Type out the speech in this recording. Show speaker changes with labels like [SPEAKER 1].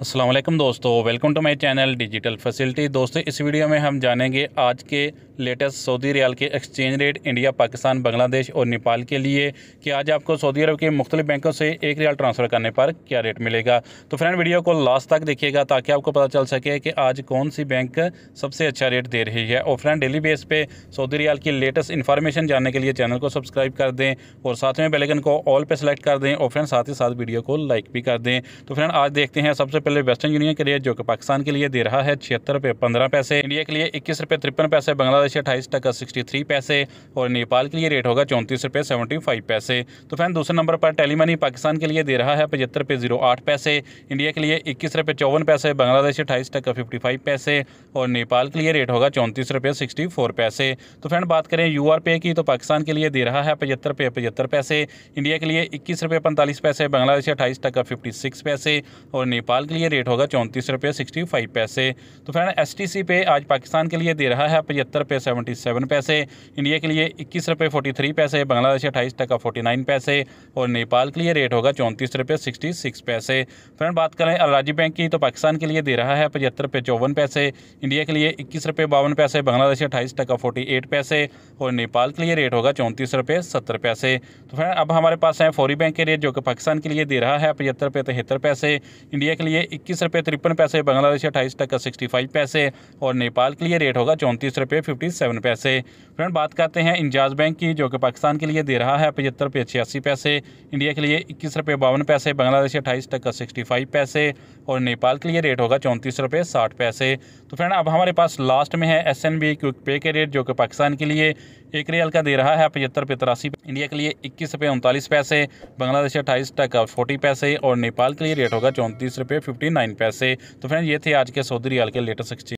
[SPEAKER 1] अस्सलाम वालेकुम दोस्तों, welcome to my channel digital facility. दोस्तों, इस वीडियो में हम जानेंगे आज के लेटेस्ट सऊदी रियाल के exchange rate India, Pakistan, Bangladesh और नेपाल के लिए कि आज आपको सऊदी अरब के मुख्तलिफ बैंकों से एक रियाल ट्रांसफ़र करने पर क्या रेट मिलेगा। तो फ्रेंड, वीडियो को लास्ट तक देखिएगा ताकि आपको पता चल सके कि आज कौन सी बैंक सबसे अच्छा रेट दे रही है। और फ्रेंड, डेली बेस पे सऊदी रियाल की लेटेस्ट इन्फॉर्मेशन जानने के लिए चैनल को सब्सक्राइब कर दें और साथ में बेल आइकन को ऑल पे सेलेक्ट कर दें और फ्रेंड साथ ही साथ वीडियो को लाइक भी कर दें। तो फ्रेंड, आज देखते हैं सबसे पहले वेस्टर्न यूनियन के रेट, जो कि पाकिस्तान के लिए दे रहा है 76 रुपये 15 पैसे, इंडिया के लिए 21 रुपये 53 पैसे, बांग्लादेश 28 टका 63 पैसे और नेपाल के लिए रेट होगा 34 रुपये 75 पैसे। तो फ्रेंड, दूसरे नंबर पर टेली मनी पाकिस्तान के लिए दे रहा है 75 रुपये 08 पैसे, इंडिया के लिए 21 रुपये 54 पैसे, बांग्लादेश 28 टका 55 पैसे और नेपाल के लिए रेट होगा 34 रुपये 64 पैसे। तो फ्रेंड, बात करें UR पे की, तो पाकिस्तान के लिए दे रहा है 75 रुपये 75 पैसे, इंडिया के लिए 21 रुपये 45 पैसे, बांग्लादेश 28 टका 56 पैसे और नेपाल के लिए रेट होगा 34 रुपये 65 पैसे। तो फ्रेंड, STC पे आज पाकिस्तान के लिए दे रहा है 75 रुपये 77 पैसे, इंडिया के लिए 21 रुपये 43 पैसे, बांग्लादेश 28 टका 49 पैसे और नेपाल के लिए रेट होगा 34 रुपये 66 पैसे। फ्रेंड, बात करें अलराजी बैंक की, तो पाकिस्तान के लिए दे रहा है 75 रुपये 54 पैसे, इंडिया के लिए 21 रुपये 52 पैसे, बांग्लादेश 28 टका 48 पैसे और नेपाल के लिए रेट होगा 34 रुपये 70 पैसे। तो फ्रेंड, अब हमारे पास है फौरी बैंक के रेट, जो कि पाकिस्तान के लिए दे रहा है 75 रुपये 73 पैसे, इंडिया के लिए 21 रुपये 53 पैसे, बांग्लादेश 28 टका 65 पैसे और नेपाल के लिए रेट होगा 34 रुपये 57 पैसे। फ्रेंड, बात करते हैं इंजाज बैंक की, जो कि पाकिस्तान के लिए दे रहा है 75 रुपये 86 पैसे, इंडिया के लिए 21 रुपये 52 पैसे, बांग्लादेश 28 टका 65 पैसे और नेपाल के लिए रेट होगा 34 रुपये 60 पैसे। तो फ्रेंड, अब हमारे पास लास्ट में है SNB क्विक पे के रेट, जो कि पाकिस्तान के लिए एक रियाल का दे रहा है 75 रुपये 83, इंडिया के लिए 21 रुपये 39 पैसे, बांग्लादेश 28 टका 40 पैसे और नेपाल के लिए रेट होगा 34 रुपये 59 पैसे। तो फ्रेंड, ये थे आज के सऊदी रियाल के लेटेस्ट एक्सचेंज।